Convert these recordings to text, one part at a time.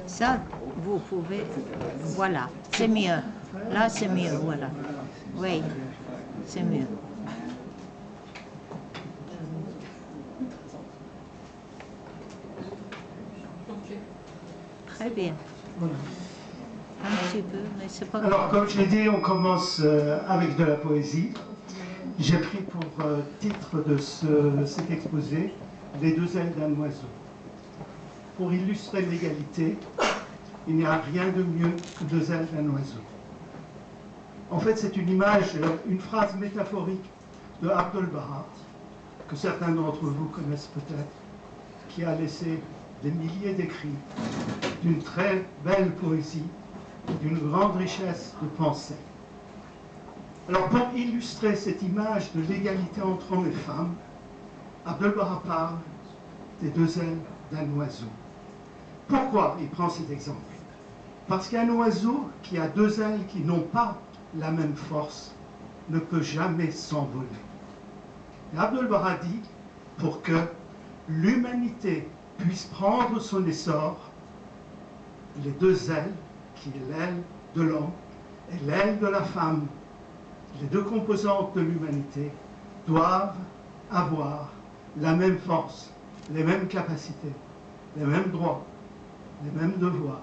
Ça, vous pouvez, voilà, c'est mieux. Là, c'est mieux, voilà. Oui, c'est mieux. Très bien. Voilà. Un petit peu, mais c'est pas Alors, grave. comme je l'ai dit, on commence avec de la poésie. J'ai pris pour titre de cet exposé « Les deux ailes d'un oiseau ». Pour illustrer l'égalité, il n'y a rien de mieux que deux ailes d'un oiseau. En fait, c'est une image, une phrase métaphorique de Abdul-Baha, que certains d'entre vous connaissent peut-être, qui a laissé des milliers d'écrits, d'une très belle poésie, d'une grande richesse de pensée. Alors, pour illustrer cette image de l'égalité entre hommes et femmes, Abdul-Baha parle des deux ailes d'un oiseau. Pourquoi il prend cet exemple? Parce qu'un oiseau qui a deux ailes qui n'ont pas la même force ne peut jamais s'envoler. Abdul-Baha dit, pour que l'humanité puisse prendre son essor, les deux ailes, qui est l'aile de l'homme et l'aile de la femme, les deux composantes de l'humanité, doivent avoir la même force, les mêmes capacités, les mêmes droits, les mêmes devoirs.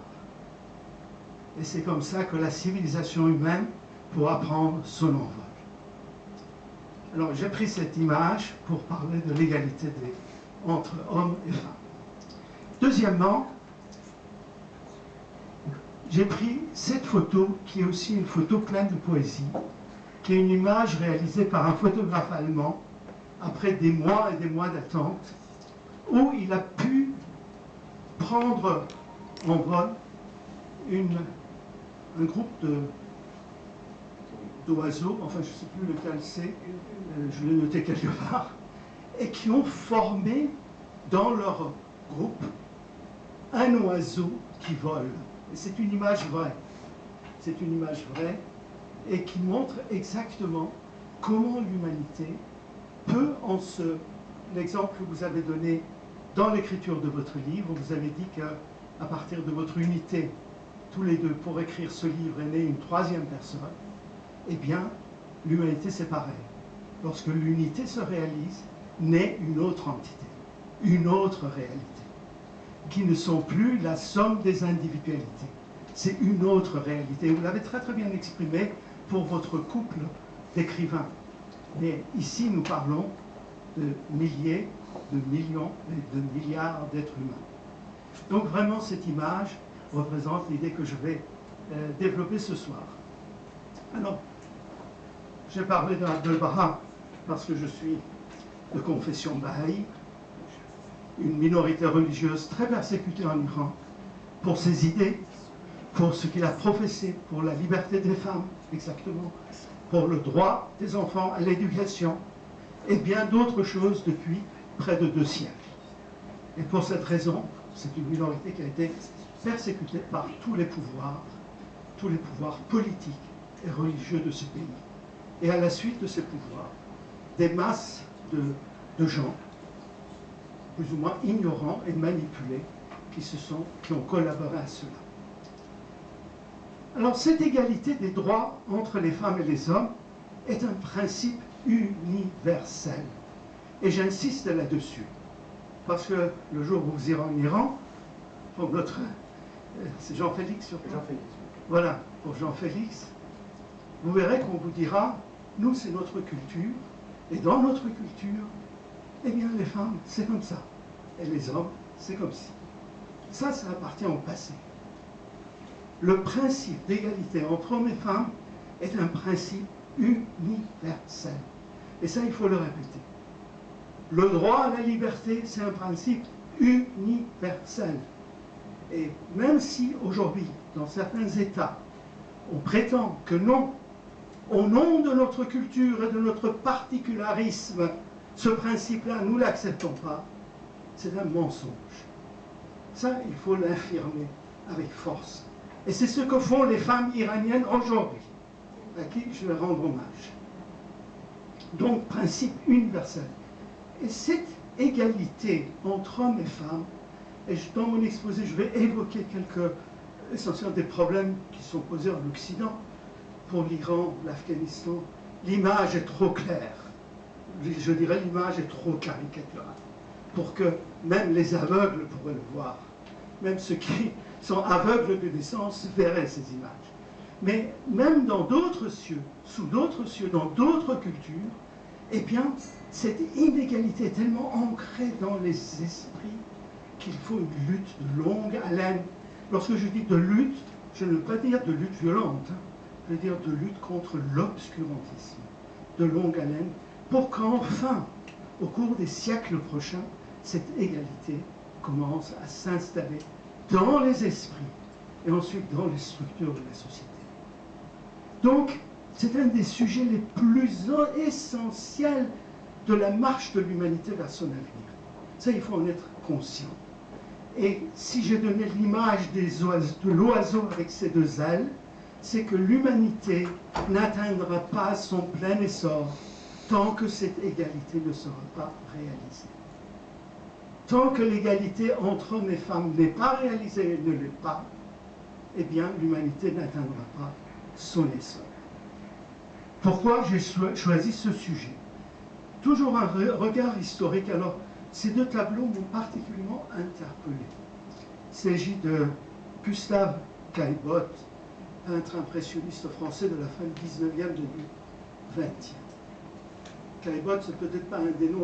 Et c'est comme ça que la civilisation humaine pourra prendre son envol. Alors j'ai pris cette image pour parler de l'égalité entre hommes et femmes. Deuxièmement, j'ai pris cette photo qui est aussi une photo pleine de poésie, qui est une image réalisée par un photographe allemand après des mois et des mois d'attente, où il a pu prendre en vol un groupe d'oiseaux, enfin je ne sais plus lequel c'est, je l'ai noté quelque part, et qui ont formé dans leur groupe un oiseau qui vole. Et c'est une image vraie. C'est une image vraie et qui montre exactement comment l'humanité peut, l'exemple que vous avez donné dans l'écriture de votre livre, vous avez dit qu'à partir de votre unité, tous les deux, pour écrire ce livre, est née une troisième personne. Eh bien, l'humanité, c'est pareil. Lorsque l'unité se réalise, naît une autre entité, une autre réalité, qui ne sont plus la somme des individualités. C'est une autre réalité. Vous l'avez très très bien exprimé pour votre couple d'écrivains. Mais ici, nous parlons de milliers, de millions et de milliards d'êtres humains. Donc vraiment, cette image représente l'idée que je vais développer ce soir. Alors, j'ai parlé d'Abdul-Baha parce que je suis de confession bahaï, une minorité religieuse très persécutée en Iran pour ses idées, pour ce qu'il a professé, pour la liberté des femmes, exactement, pour le droit des enfants à l'éducation, et bien d'autres choses depuis près de 2 siècles. Et pour cette raison, c'est une minorité qui a été persécutée par tous les pouvoirs politiques et religieux de ce pays. Et à la suite de ces pouvoirs, des masses de gens, plus ou moins ignorants et manipulés, qui ont collaboré à cela. Alors cette égalité des droits entre les femmes et les hommes est un principe universel. Et j'insiste là-dessus, parce que le jour où vous irez en Iran, pour notre... c'est Jean-Félix surtout. Jean-Félix. Voilà, pour Jean-Félix, vous verrez qu'on vous dira, nous c'est notre culture, et dans notre culture, eh bien les femmes c'est comme ça, et les hommes c'est comme ci. Ça appartient au passé. Le principe d'égalité entre hommes et femmes est un principe universel. Et ça, il faut le répéter. Le droit à la liberté, c'est un principe universel. Et même si aujourd'hui, dans certains États, on prétend que non, au nom de notre culture et de notre particularisme, ce principe-là, nous ne l'acceptons pas, c'est un mensonge. Ça, il faut l'affirmer avec force. Et c'est ce que font les femmes iraniennes aujourd'hui, à qui je vais rendre hommage. Donc, principe universel. Et cette égalité entre hommes et femmes Et dans mon exposé, je vais évoquer essentiellement des problèmes qui sont posés en Occident. Pour l'Iran, l'Afghanistan, l'image est trop claire. Je dirais l'image est trop caricaturale pour que même les aveugles pourraient le voir. Même ceux qui sont aveugles de naissance verraient ces images. Mais même dans d'autres cieux, sous d'autres cieux, dans d'autres cultures, eh bien, cette inégalité est tellement ancrée dans les esprits qu'il faut une lutte de longue haleine. Lorsque je dis de lutte, je ne veux pas dire de lutte violente, hein. Je veux dire de lutte contre l'obscurantisme, de longue haleine, pour qu'enfin, au cours des siècles prochains, cette égalité commence à s'installer dans les esprits et ensuite dans les structures de la société. Donc, c'est un des sujets les plus essentiels de la marche de l'humanité vers son avenir. Ça, il faut en être conscient. Et si j'ai donné l'image de l'oiseau avec ses deux ailes, c'est que l'humanité n'atteindra pas son plein essor tant que cette égalité ne sera pas réalisée. Tant que l'égalité entre hommes et femmes n'est pas réalisée et ne l'est pas, eh bien, l'humanité n'atteindra pas son essor. Pourquoi j'ai choisi ce sujet? Toujours un regard historique. Alors, ces deux tableaux m'ont particulièrement interpellé. Il s'agit de Gustave Caillebotte, peintre impressionniste français de la fin du 19e, début 20e. Caillebotte, c'est peut-être pas un des noms